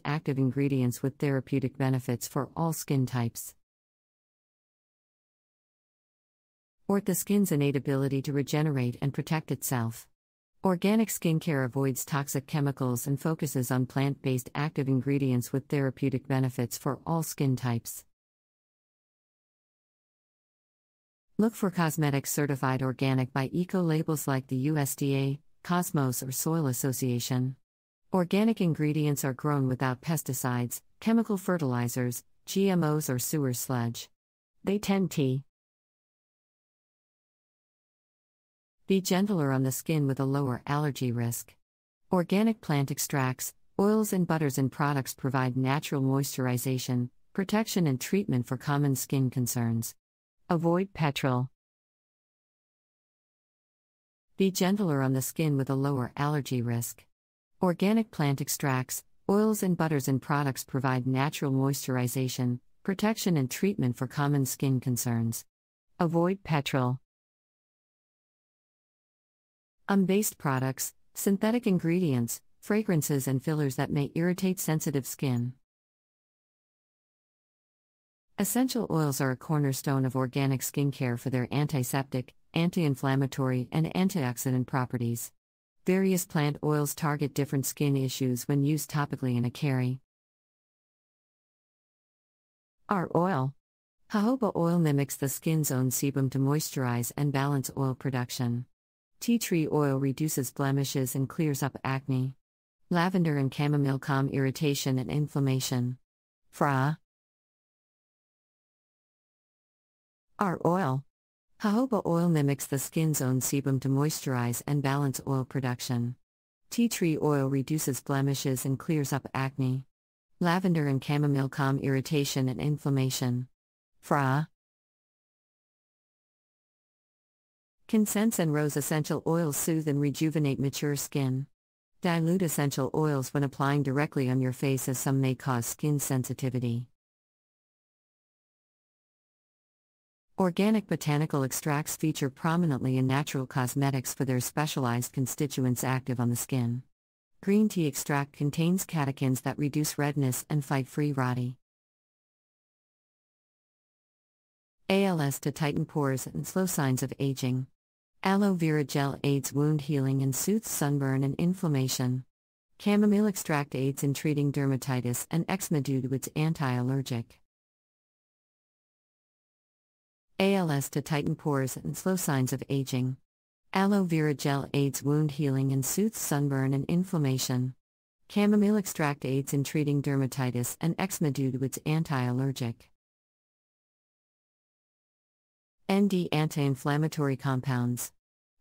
active ingredients with therapeutic benefits for all skin types. The skin's innate ability to regenerate and protect itself. Organic skincare avoids toxic chemicals and focuses on plant-based active ingredients with therapeutic benefits for all skin types. Look for cosmetics certified organic by eco-labels like the USDA, Cosmos, or Soil Association. Organic ingredients are grown without pesticides, chemical fertilizers, GMOs, or sewer sludge. They tend to be gentler on the skin with a lower allergy risk. Organic plant extracts, oils, and butters and products provide natural moisturization, protection, and treatment for common skin concerns. Avoid petrol. Be gentler on the skin with a lower allergy risk. Organic plant extracts, oils, and butters and products provide natural moisturization, protection, and treatment for common skin concerns. Avoid petrol. Based products, synthetic ingredients, fragrances, and fillers that may irritate sensitive skin. Essential oils are a cornerstone of organic skincare for their antiseptic, anti-inflammatory, and antioxidant properties. Various plant oils target different skin issues when used topically in a carry. Our oil. Jojoba oil mimics the skin's own sebum to moisturize and balance oil production. Tea tree oil reduces blemishes and clears up acne. Lavender and chamomile calm irritation and inflammation. Fra. Our oil. Jojoba oil mimics the skin's own sebum to moisturize and balance oil production. Tea tree oil reduces blemishes and clears up acne. Lavender and chamomile calm irritation and inflammation. Fra. Incense and rose essential oils soothe and rejuvenate mature skin. Dilute essential oils when applying directly on your face, as some may cause skin sensitivity. Organic botanical extracts feature prominently in natural cosmetics for their specialized constituents active on the skin. Green tea extract contains catechins that reduce redness and fight free rotting. ALS to tighten pores and slow signs of aging. Aloe vera gel aids wound healing and soothes sunburn and inflammation. Chamomile extract aids in treating dermatitis and eczema due to its anti-allergic. ALS to tighten pores and slow signs of aging. Aloe vera gel aids wound healing and soothes sunburn and inflammation. Chamomile extract aids in treating dermatitis and eczema due to its anti-allergic. ND anti-inflammatory compounds.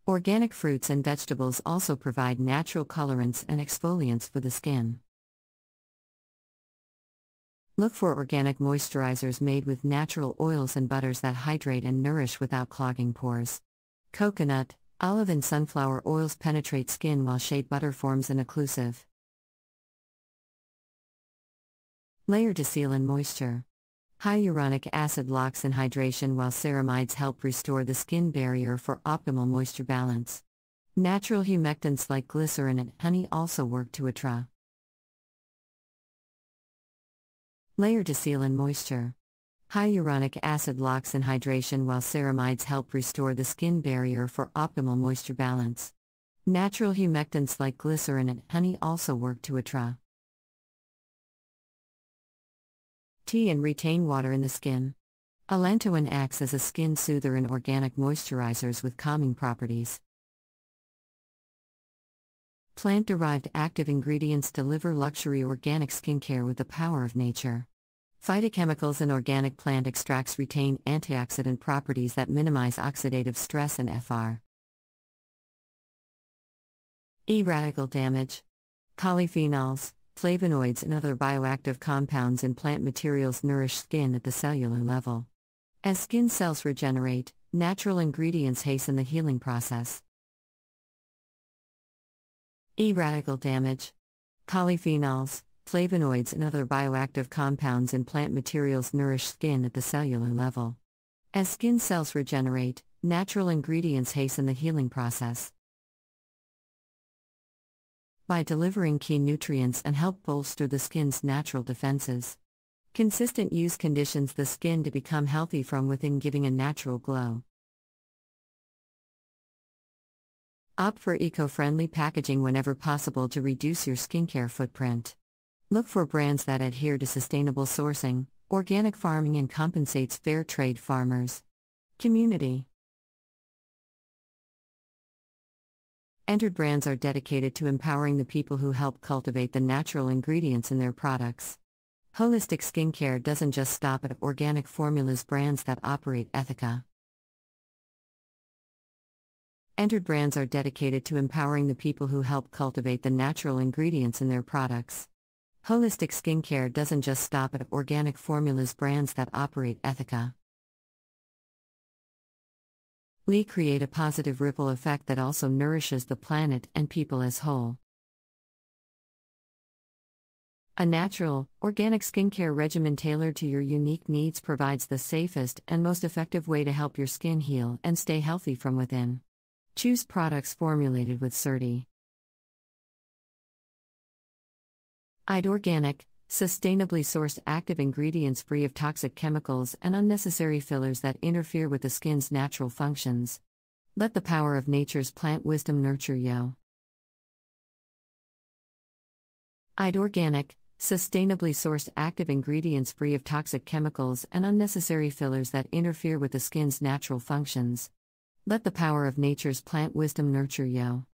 Organic fruits and vegetables also provide natural colorants and exfoliants for the skin. Look for organic moisturizers made with natural oils and butters that hydrate and nourish without clogging pores. Coconut, olive, and sunflower oils penetrate skin while shea butter forms an occlusive layer to seal in moisture. Hyaluronic acid locks in hydration while ceramides help restore the skin barrier for optimal moisture balance. Natural humectants like glycerin and honey also work to attract layer to seal in moisture. Hyaluronic acid locks in hydration while ceramides help restore the skin barrier for optimal moisture balance. Natural humectants like glycerin and honey also work to attract tea and retain water in the skin. Allantoin acts as a skin soother and organic moisturizers with calming properties. Plant-derived active ingredients deliver luxury organic skincare with the power of nature. Phytochemicals and organic plant extracts retain antioxidant properties that minimize oxidative stress and Fr. E-radical damage. Polyphenols, flavonoids, and other bioactive compounds in plant materials nourish skin at the cellular level. As skin cells regenerate, natural ingredients hasten the healing process. E-radical damage. Polyphenols, flavonoids, and other bioactive compounds in plant materials nourish skin at the cellular level. As skin cells regenerate, natural ingredients hasten the healing process. by delivering key nutrients and help bolster the skin's natural defenses. Consistent use conditions the skin to become healthy from within, giving a natural glow. Opt for eco-friendly packaging whenever possible to reduce your skincare footprint. Look for brands that adhere to sustainable sourcing, organic farming, and compensates fair trade farmers. Community. Entered brands are dedicated to empowering the people who help cultivate the natural ingredients in their products. Holistic skincare doesn't just stop at organic formulas, brands that operate Ethica. Entered brands are dedicated to empowering the people who help cultivate the natural ingredients in their products. Holistic skincare doesn't just stop at organic formulas, brands that operate Ethica. We create a positive ripple effect that also nourishes the planet and people as whole. A natural, organic skincare regimen tailored to your unique needs provides the safest and most effective way to help your skin heal and stay healthy from within. Choose products formulated with Certi:ID Organic, sustainably sourced active ingredients free of toxic chemicals and unnecessary fillers that interfere with the skin's natural functions. Let the power of nature's plant wisdom nurture you. ID Organic, sustainably sourced active ingredients free of toxic chemicals and unnecessary fillers that interfere with the skin's natural functions. Let the power of nature's plant wisdom nurture you.